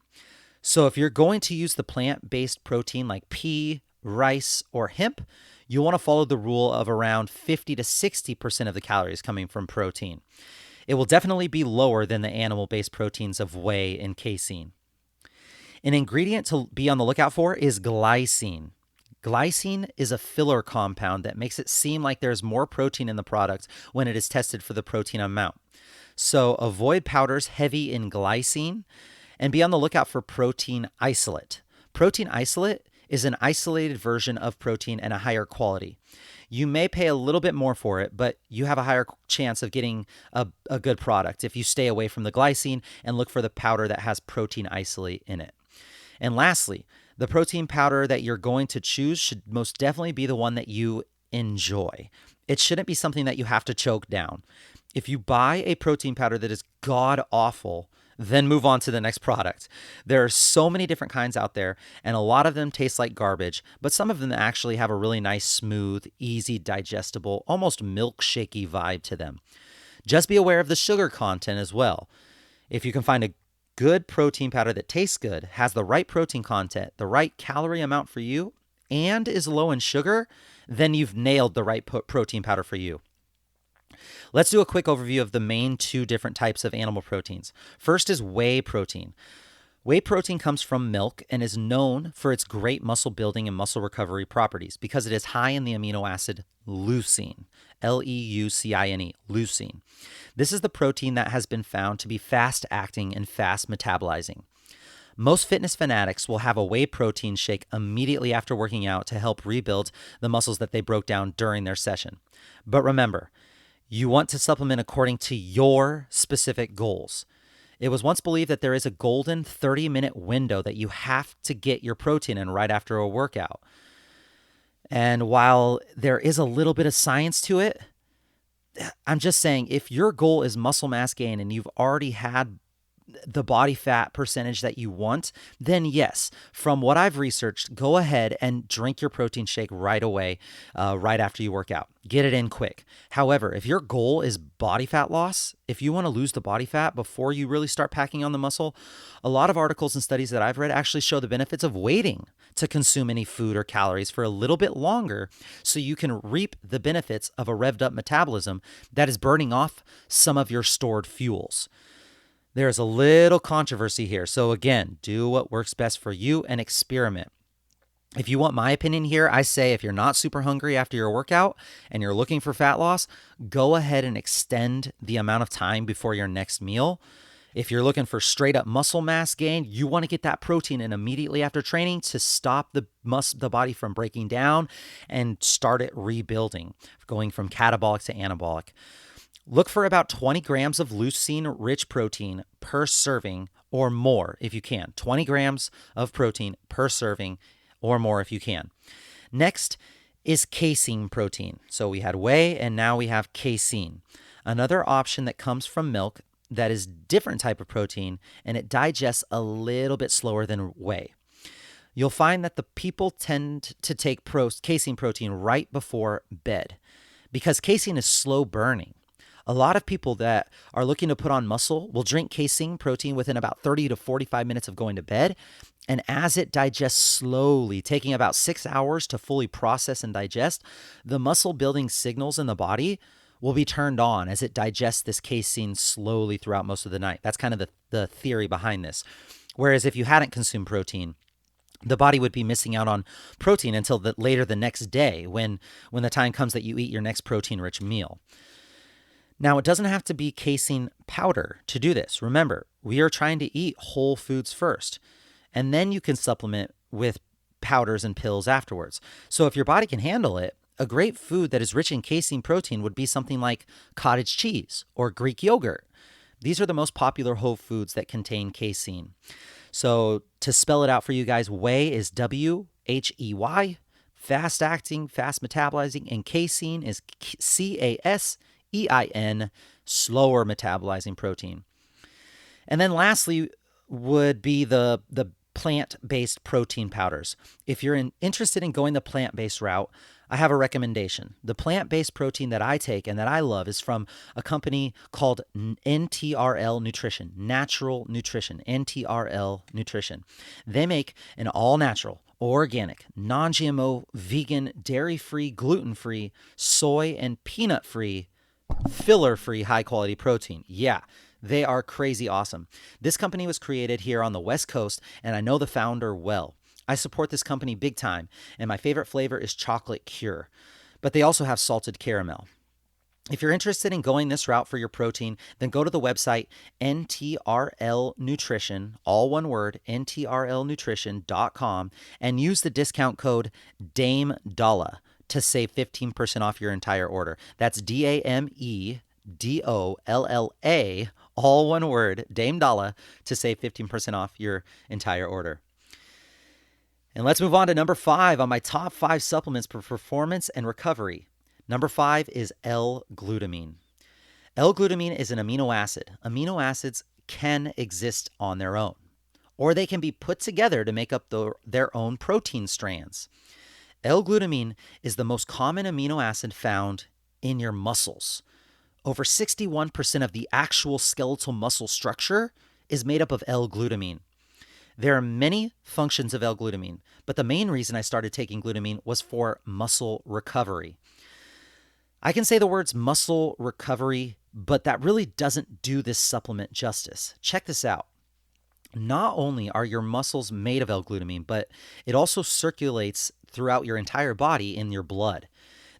So if you're going to use the plant-based protein like pea, rice, or hemp, you want to follow the rule of around 50 to 60% of the calories coming from protein. It will definitely be lower than the animal-based proteins of whey and casein. An ingredient to be on the lookout for is glycine. Glycine is a filler compound that makes it seem like there's more protein in the product when it is tested for the protein amount. So avoid powders heavy in glycine and be on the lookout for protein isolate. Protein isolate is an isolated version of protein and a higher quality. You may pay a little bit more for it, but you have a higher chance of getting a good product if you stay away from the glycine and look for the powder that has protein isolate in it. And lastly, the protein powder that you're going to choose should most definitely be the one that you enjoy. It shouldn't be something that you have to choke down. If you buy a protein powder that is god awful, then move on to the next product. There are so many different kinds out there, and a lot of them taste like garbage, but some of them actually have a really nice, smooth, easy, digestible, almost milkshakey vibe to them. Just be aware of the sugar content as well. If you can find a good protein powder that tastes good, has the right protein content, the right calorie amount for you, and is low in sugar, then you've nailed the right protein powder for you. Let's do a quick overview of the main 2 different types of animal proteins. First is whey protein. Whey protein comes from milk and is known for its great muscle building and muscle recovery properties because it is high in the amino acid leucine, Leucine, leucine. This is the protein that has been found to be fast-acting and fast metabolizing. Most fitness fanatics will have a whey protein shake immediately after working out to help rebuild the muscles that they broke down during their session. But remember, you want to supplement according to your specific goals. It was once believed that there is a golden 30-minute window that you have to get your protein in right after a workout. And while there is a little bit of science to it, I'm just saying if your goal is muscle mass gain and you've already had the body fat percentage that you want, then yes, from what I've researched, go ahead and drink your protein shake right away, right after you work out. Get it in quick. However, if your goal is body fat loss, if you want to lose the body fat before you really start packing on the muscle, a lot of articles and studies that I've read actually show the benefits of waiting to consume any food or calories for a little bit longer so you can reap the benefits of a revved up metabolism that is burning off some of your stored fuels. There's a little controversy here. So again, do what works best for you and experiment. If you want my opinion here, I say if you're not super hungry after your workout and you're looking for fat loss, go ahead and extend the amount of time before your next meal. If you're looking for straight up muscle mass gain, you want to get that protein in immediately after training to stop the body from breaking down and start it rebuilding, going from catabolic to anabolic. Look for about 20 grams of leucine-rich protein per serving or more if you can. 20 grams of protein per serving or more if you can. Next is casein protein. So we had whey and now we have casein. Another option that comes from milk that is different type of protein, and it digests a little bit slower than whey. You'll find that the people tend to take casein protein right before bed because casein is slow burning. A lot of people that are looking to put on muscle will drink casein protein within about 30 to 45 minutes of going to bed. And as it digests slowly, taking about 6 hours to fully process and digest, the muscle building signals in the body will be turned on as it digests this casein slowly throughout most of the night. That's kind of the theory behind this. Whereas if you hadn't consumed protein, the body would be missing out on protein until later the next day when the time comes that you eat your next protein-rich meal. Now, it doesn't have to be casein powder to do this. Remember, we are trying to eat whole foods first, and then you can supplement with powders and pills afterwards. So if your body can handle it, a great food that is rich in casein protein would be something like cottage cheese or Greek yogurt. These are the most popular whole foods that contain casein. So to spell it out for you guys, whey is W-H-E-Y, fast acting, fast metabolizing, and casein is C-A-S-E-I-N, slower metabolizing protein. And then lastly would be the plant-based protein powders. If you're interested in going the plant-based route, I have a recommendation. The plant-based protein that I take and that I love is from a company called NTRL Nutrition, Natural Nutrition, NTRL Nutrition. They make an all-natural, organic, non-GMO, vegan, dairy-free, gluten-free, soy and peanut-free, filler-free, high-quality protein. Yeah, they are crazy awesome. This company was created here on the West Coast, and I know the founder well. I support this company big time, and my favorite flavor is chocolate cure, but they also have salted caramel. If you're interested in going this route for your protein, then go to the website NTRL Nutrition, all one word, ntrlnutrition.com, and use the discount code DAMEDOLLA to save 15% off your entire order. That's DAMEDOLLA, all one word, DAMEDOLLA, to save 15% off your entire order. And let's move on to number 5 on my top 5 supplements for performance and recovery. Number 5 is L-glutamine. L-glutamine is an amino acid. Amino acids can exist on their own, or they can be put together to make up their own protein strands. L-glutamine is the most common amino acid found in your muscles. Over 61% of the actual skeletal muscle structure is made up of L-glutamine. There are many functions of L-glutamine, but the main reason I started taking glutamine was for muscle recovery. I can say the words muscle recovery, but that really doesn't do this supplement justice. Check this out. Not only are your muscles made of L-glutamine, but it also circulates throughout your entire body in your blood.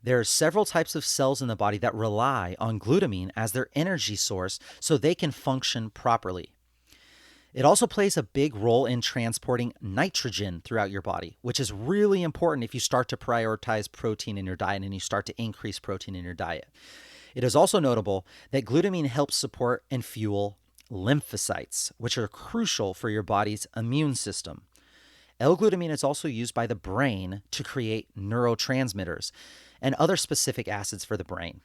There are several types of cells in the body that rely on glutamine as their energy source so they can function properly. It also plays a big role in transporting nitrogen throughout your body, which is really important if you start to prioritize protein in your diet and you start to increase protein in your diet. It is also notable that glutamine helps support and fuel lymphocytes, which are crucial for your body's immune system. L-glutamine is also used by the brain to create neurotransmitters and other specific acids for the brain.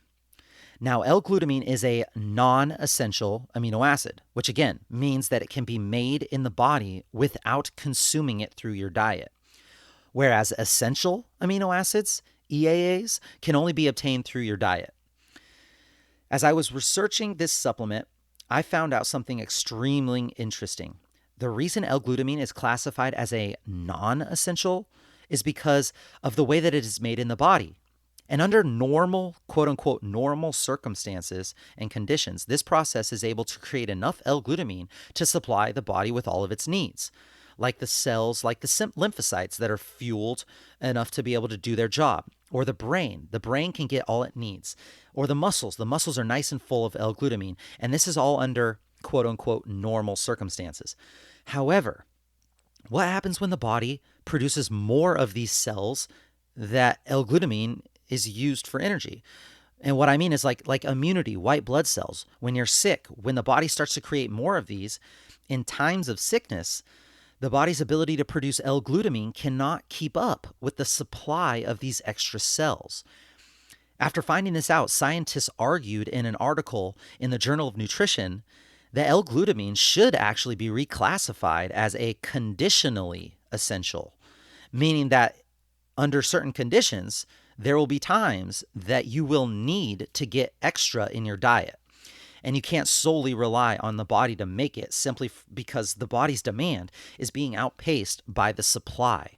Now, L-glutamine is a non-essential amino acid, which again means that it can be made in the body without consuming it through your diet. Whereas essential amino acids, EAAs, can only be obtained through your diet. As I was researching this supplement, I found out something extremely interesting. The reason L-glutamine is classified as a non-essential is because of the way that it is made in the body. And under normal, quote unquote, normal circumstances and conditions, this process is able to create enough L-glutamine to supply the body with all of its needs. like the cells, like the lymphocytes that are fueled enough to be able to do their job. Or the brain. The brain can get all it needs. Or the muscles. The muscles are nice and full of L-glutamine. And this is all under quote unquote normal circumstances. However, what happens when the body produces more of these cells that L-glutamine is used for energy? And what I mean is like immunity, white blood cells. When you're sick, when the body starts to create more of these, in times of sickness, the body's ability to produce L-glutamine cannot keep up with the supply of these extra cells. After finding this out, scientists argued in an article in the Journal of Nutrition that L-glutamine should actually be reclassified as a conditionally essential, meaning that under certain conditions, there will be times that you will need to get extra in your diet. And you can't solely rely on the body to make it simply because the body's demand is being outpaced by the supply.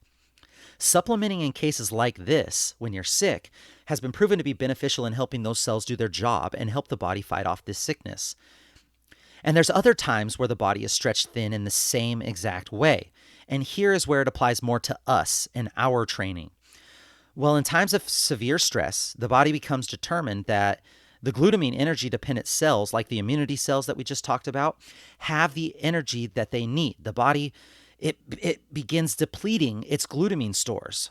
Supplementing in cases like this, when you're sick, has been proven to be beneficial in helping those cells do their job and help the body fight off this sickness. And there's other times where the body is stretched thin in the same exact way. And here is where it applies more to us in our training. Well, in times of severe stress, the body becomes determined that the glutamine energy-dependent cells, like the immunity cells that we just talked about, have the energy that they need. The body, it begins depleting its glutamine stores,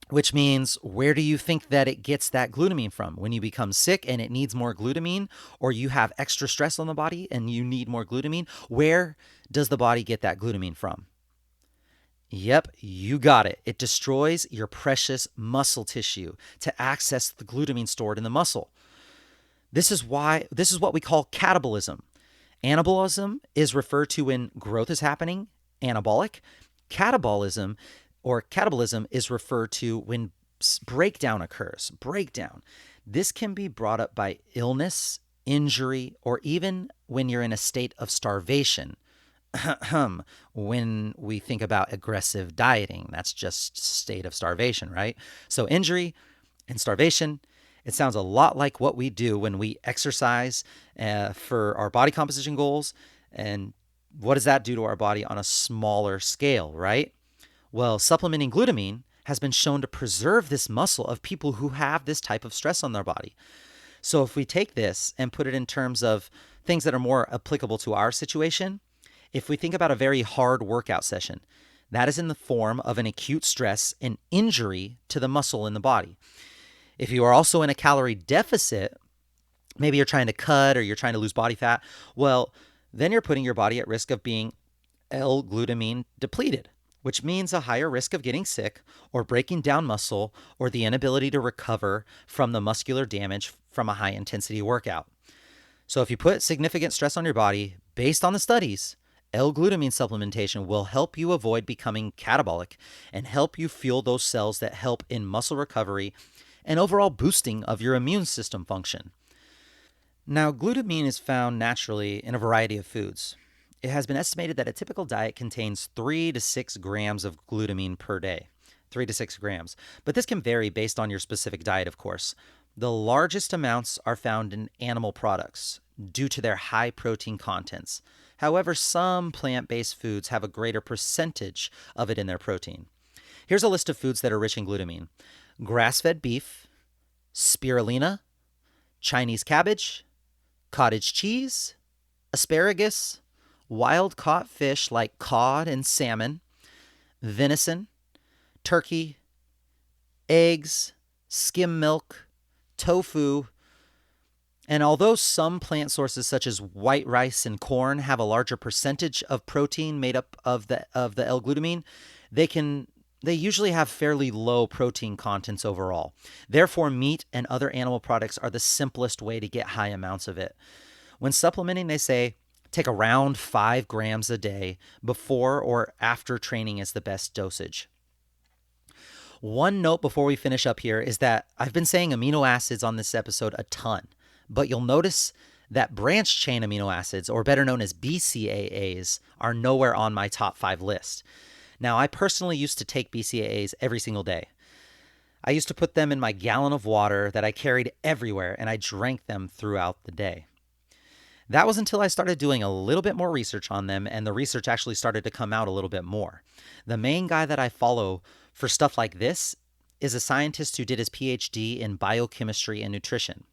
which means where do you think that it gets that glutamine from? When you become sick and it needs more glutamine, or you have extra stress on the body and you need more glutamine, where does the body get that glutamine from? Yep, you got it. It destroys your precious muscle tissue to access the glutamine stored in the muscle. This is what we call catabolism. Anabolism is referred to when growth is happening, anabolic. Catabolism is referred to when breakdown occurs. Breakdown. This can be brought up by illness, injury, or even when you're in a state of starvation. When we think about aggressive dieting, that's just state of starvation, right? So injury and starvation, it sounds a lot like what we do when we exercise for our body composition goals. And what does that do to our body on a smaller scale, right? Well, supplementing glutamine has been shown to preserve this muscle of people who have this type of stress on their body. So if we take this and put it in terms of things that are more applicable to our situation, if we think about a very hard workout session, that is in the form of an acute stress and injury to the muscle in the body. If you are also in a calorie deficit, maybe you're trying to cut or you're trying to lose body fat, well, then you're putting your body at risk of being L-glutamine depleted, which means a higher risk of getting sick or breaking down muscle or the inability to recover from the muscular damage from a high-intensity workout. So if you put significant stress on your body, based on the studies, L-glutamine supplementation will help you avoid becoming catabolic and help you fuel those cells that help in muscle recovery and overall boosting of your immune system function. Now, glutamine is found naturally in a variety of foods. It has been estimated that a typical diet contains 3 to 6 grams of glutamine per day. 3 to 6 grams. But this can vary based on your specific diet, of course. The largest amounts are found in animal products due to their high protein contents. However, some plant-based foods have a greater percentage of it in their protein. Here's a list of foods that are rich in glutamine: grass-fed beef, spirulina, Chinese cabbage, cottage cheese, asparagus, wild-caught fish like cod and salmon, venison, turkey, eggs, skim milk, tofu. And although some plant sources such as white rice and corn have a larger percentage of protein made up of the L-glutamine, they usually have fairly low protein contents overall. Therefore, meat and other animal products are the simplest way to get high amounts of it. When supplementing, they say take around 5 grams a day. Before or after training is the best dosage. One note before we finish up here is that I've been saying amino acids on this episode a ton, but you'll notice that branched chain amino acids, or better known as BCAAs, are nowhere on my top 5 list. Now, I personally used to take BCAAs every single day. I used to put them in my gallon of water that I carried everywhere, and I drank them throughout the day. That was until I started doing a little bit more research on them, and the research actually started to come out a little bit more. The main guy that I follow for stuff like this is a scientist who did his PhD in biochemistry and nutrition.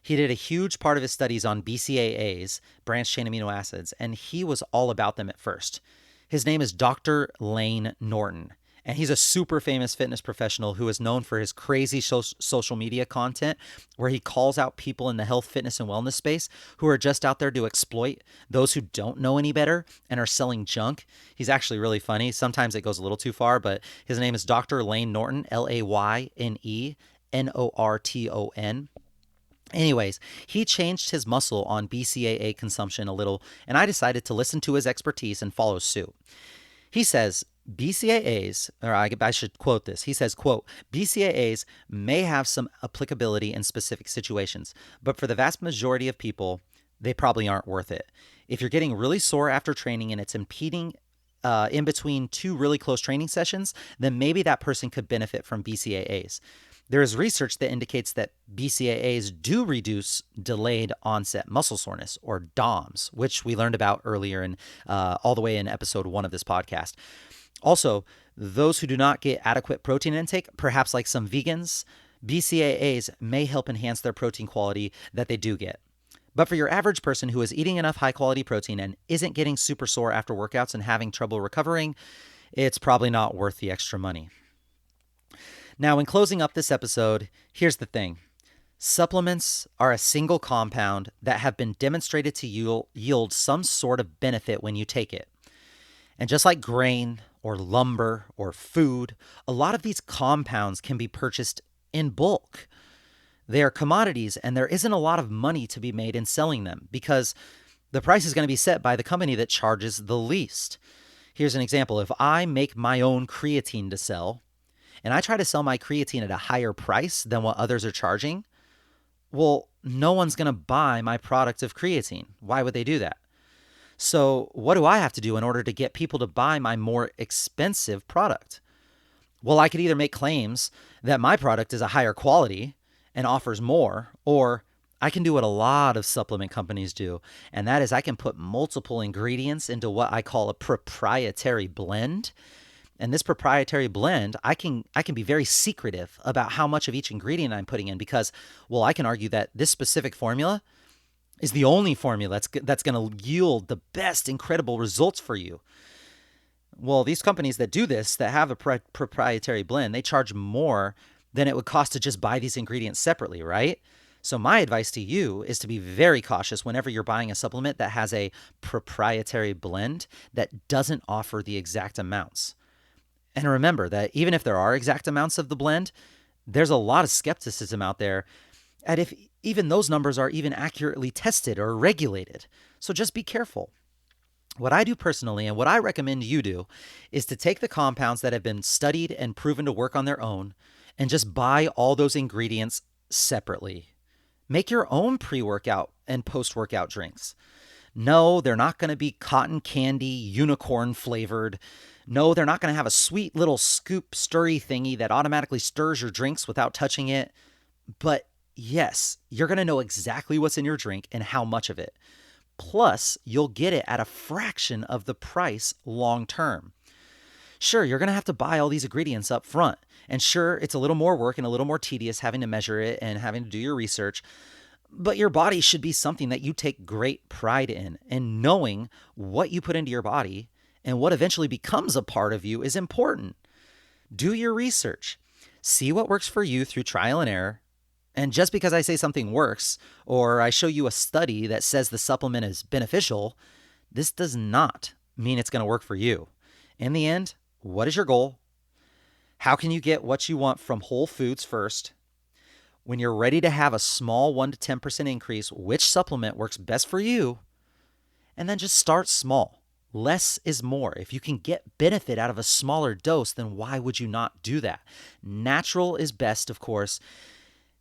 He did a huge part of his studies on BCAAs, branched chain amino acids, and he was all about them at first. His name is Dr. Lane Norton, and he's a super famous fitness professional who is known for his crazy social media content where he calls out people in the health, fitness, and wellness space who are just out there to exploit those who don't know any better and are selling junk. He's actually really funny. Sometimes it goes a little too far, but his name is Dr. Lane Norton, LayneNorton. Anyways, he changed his muscle on BCAA consumption a little, and I decided to listen to his expertise and follow suit. He says BCAAs, or I should quote this. He says, quote, BCAAs may have some applicability in specific situations, but for the vast majority of people, they probably aren't worth it. If you're getting really sore after training and it's impeding in between two really close training sessions, then maybe that person could benefit from BCAAs. There is research that indicates that BCAAs do reduce delayed onset muscle soreness, or DOMS, which we learned about earlier in all the way in episode 1 of this podcast. Also, those who do not get adequate protein intake, perhaps like some vegans, BCAAs may help enhance their protein quality that they do get. But for your average person who is eating enough high-quality protein and isn't getting super sore after workouts and having trouble recovering, it's probably not worth the extra money. Now, in closing up this episode, here's the thing. Supplements are a single compound that have been demonstrated to yield some sort of benefit when you take it. And just like grain or lumber or food, a lot of these compounds can be purchased in bulk. They are commodities, and there isn't a lot of money to be made in selling them because the price is going to be set by the company that charges the least. Here's an example. If I make my own creatine to sell, and I try to sell my creatine at a higher price than what others are charging, well, no one's going to buy my product of creatine. Why would they do that? So what do I have to do in order to get people to buy my more expensive product? Well, I could either make claims that my product is a higher quality and offers more, or I can do what a lot of supplement companies do, and that is I can put multiple ingredients into what I call a proprietary blend. And this proprietary blend, I can be very secretive about how much of each ingredient I'm putting in because, well, I can argue that this specific formula is the only formula that's going to yield the best incredible results for you. Well, these companies that do this, that have a proprietary blend, they charge more than it would cost to just buy these ingredients separately, right? So my advice to you is to be very cautious whenever you're buying a supplement that has a proprietary blend that doesn't offer the exact amounts. And remember that even if there are exact amounts of the blend, there's a lot of skepticism out there at if even those numbers are even accurately tested or regulated. So just be careful. What I do personally, and what I recommend you do, is to take the compounds that have been studied and proven to work on their own and just buy all those ingredients separately. Make your own pre-workout and post-workout drinks. No, they're not going to be cotton candy, unicorn flavored. No, they're not going to have a sweet little scoop stirry thingy that automatically stirs your drinks without touching it. But yes, you're going to know exactly what's in your drink and how much of it. Plus, you'll get it at a fraction of the price long term. Sure, you're going to have to buy all these ingredients up front. And sure, it's a little more work and a little more tedious having to measure it and having to do your research. But your body should be something that you take great pride in. And knowing what you put into your body and what eventually becomes a part of you is important. Do your research. See what works for you through trial and error. And just because I say something works, or I show you a study that says the supplement is beneficial, this does not mean it's going to work for you. In the end, what is your goal? How can you get what you want from whole foods first? When you're ready to have a small 1 to 10% increase, which supplement works best for you? And then just start small. Less is more. If you can get benefit out of a smaller dose, then why would you not do that? Natural is best, of course,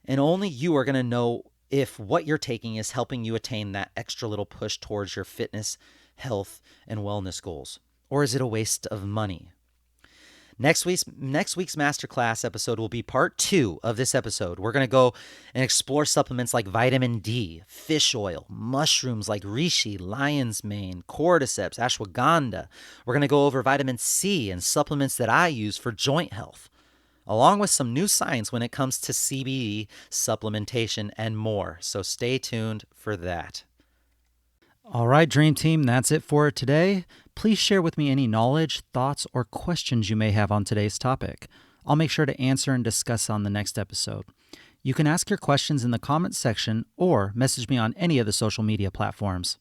and only you are going to know if what you're taking is helping you attain that extra little push towards your fitness, health, and wellness goals. Or is it a waste of money? Next week's masterclass episode will be part 2 of this episode. We're going to go and explore supplements like vitamin D, fish oil, mushrooms like reishi, lion's mane, cordyceps, ashwagandha. We're going to go over vitamin C and supplements that I use for joint health, along with some new science when it comes to CBD supplementation and more. So stay tuned for that. All right, Dream Team, that's it for today. Please share with me any knowledge, thoughts, or questions you may have on today's topic. I'll make sure to answer and discuss on the next episode. You can ask your questions in the comments section or message me on any of the social media platforms.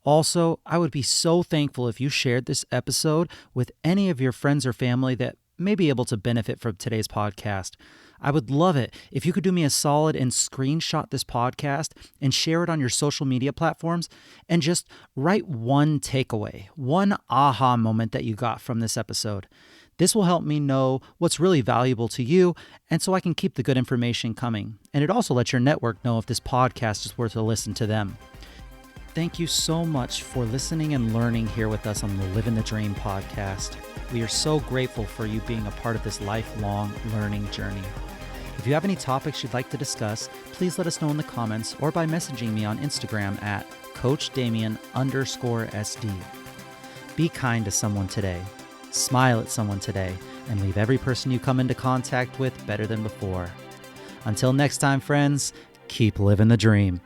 Also, I would be so thankful if you shared this episode with any of your friends or family that may be able to benefit from today's podcast. I would love it if you could do me a solid and screenshot this podcast and share it on your social media platforms and just write one takeaway, one aha moment that you got from this episode. This will help me know what's really valuable to you, and so I can keep the good information coming. And it also lets your network know if this podcast is worth a listen to them. Thank you so much for listening and learning here with us on the Livin the Dream podcast. We are so grateful for you being a part of this lifelong learning journey. If you have any topics you'd like to discuss, please let us know in the comments or by messaging me on Instagram at CoachDamian_SD. Be kind to someone today, smile at someone today, and leave every person you come into contact with better than before. Until next time, friends, keep living the dream.